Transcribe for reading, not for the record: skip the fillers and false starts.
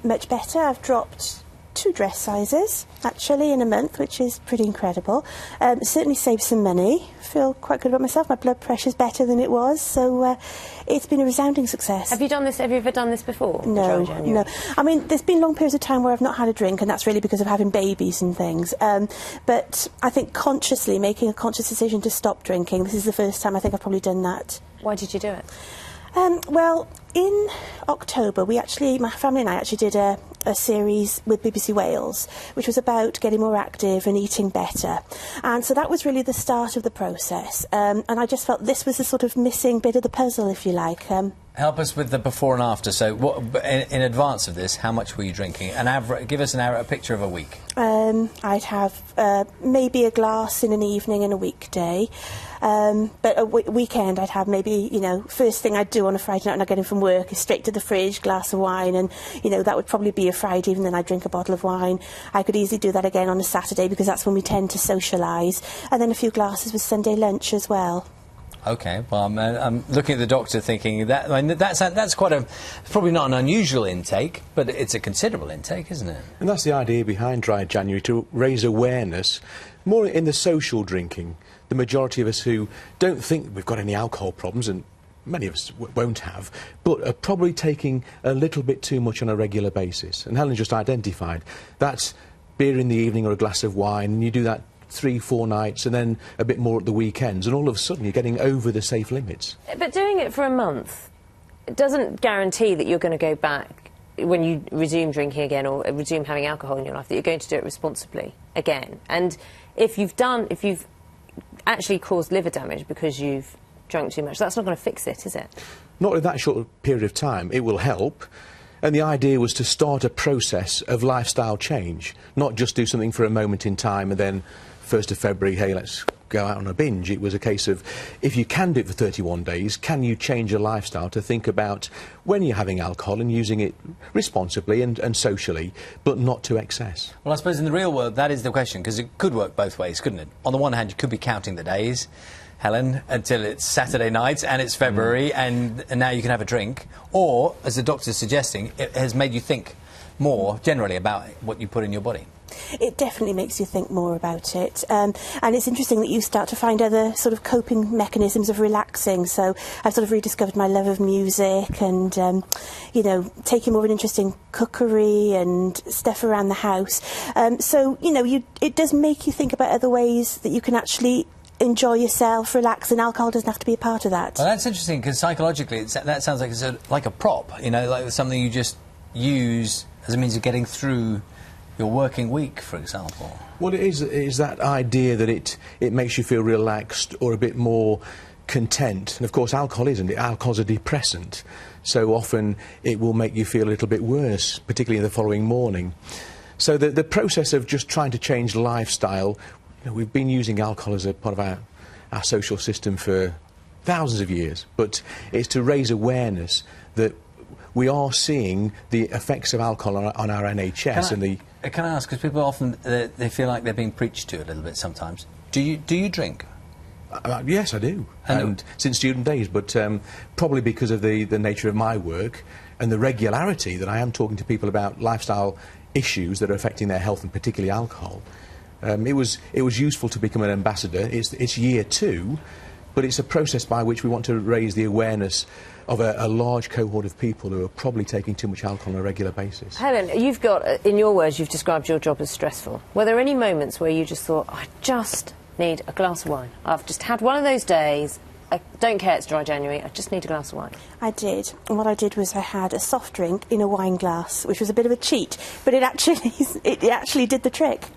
Much better. I've dropped 2 dress sizes, actually, in a month, which is pretty incredible. Certainly saved some money. Feel quite good about myself. My blood pressure's better than it was, so it's been a resounding success. Have you done this? Have you ever done this before? No, no. I mean, there's been long periods of time where I've not had a drink, and that's really because of having babies and things. But I think consciously making a conscious decision to stop drinking, this is the first time I think I've probably done that. Why did you do it? Well, in October, my family and I actually did a series with BBC Wales, which was about getting more active and eating better. And so that was really the start of the process. And I just felt this was the sort of missing bit of the puzzle, if you like. Help us with the before and after. So, in advance of this, how much were you drinking? Give us a picture of a week. I'd have maybe a glass in an evening and a weekday. But a weekend I'd have maybe, you know, first thing I'd do on a Friday night when I get in from work is straight to the fridge, glass of wine, and, you know, that would probably be a Friday, and then I'd drink a bottle of wine. I could easily do that again on a Saturday because that's when we tend to socialise, and then a few glasses with Sunday lunch as well. OK, well, I'm looking at the doctor thinking that, I mean, that's quite probably not an unusual intake, but it's a considerable intake, isn't it? And that's the idea behind Dry January, to raise awareness, more in the social drinking. The majority of us who don't think we've got any alcohol problems, and many of us won't have, but are probably taking a little bit too much on a regular basis. And Helen just identified that's beer in the evening or a glass of wine, and you do that 3-4 nights and then a bit more at the weekends, and all of a sudden you're getting over the safe limits. But doing it for a month doesn't guarantee that you're going to go back when you resume drinking again or resume having alcohol in your life, that you're going to do it responsibly again. And if you've actually caused liver damage because you've drunk too much, that's not going to fix it, is it? Not in that short period of time. It will help. And the idea was to start a process of lifestyle change, not just do something for a moment in time and then 1st of February, hey, let's go out on a binge. It was a case of, if you can do it for 31 days, can you change your lifestyle to think about when you're having alcohol and using it responsibly and socially, but not to excess? Well, I suppose in the real world, that is the question, because it could work both ways, couldn't it? On the one hand, you could be counting the days, Helen, until it's Saturday night and it's February and now you can have a drink. Or, as the doctor's suggesting, it has made you think more generally about what you put in your body. It definitely makes you think more about it. And it's interesting that you start to find other sort of coping mechanisms of relaxing. So I've sort of rediscovered my love of music and, you know, taking more of an interest in cookery and stuff around the house. So, you know, it does make you think about other ways that you can actually enjoy yourself, relax, and alcohol doesn't have to be a part of that. Well, that's interesting, because psychologically that sounds like it's like a prop, you know, like something you just use as a means of getting through your working week, for example. Well, it is that idea that it makes you feel relaxed or a bit more content. And of course, alcohol isn't it? Alcohol's a depressant, so often it will make you feel a little bit worse, particularly the following morning. So the process of just trying to change lifestyle, you know, we've been using alcohol as a part of our social system for thousands of years, but it's to raise awareness that we are seeing the effects of alcohol on our NHS. Can I ask, because people often they feel like they're being preached to a little bit sometimes. Do you drink? Yes, I do, and since student days, but probably because of the nature of my work and the regularity that I am talking to people about lifestyle issues that are affecting their health, and particularly alcohol. It was useful to become an ambassador. It's year 2, but it's a process by which we want to raise the awareness of a large cohort of people who are probably taking too much alcohol on a regular basis. Helen, you've got, in your words, you've described your job as stressful. Were there any moments where you just thought, I just need a glass of wine? I've just had one of those days. I don't care it's Dry January, I just need a glass of wine. I did. And what I did was I had a soft drink in a wine glass, which was a bit of a cheat, but it actually did the trick.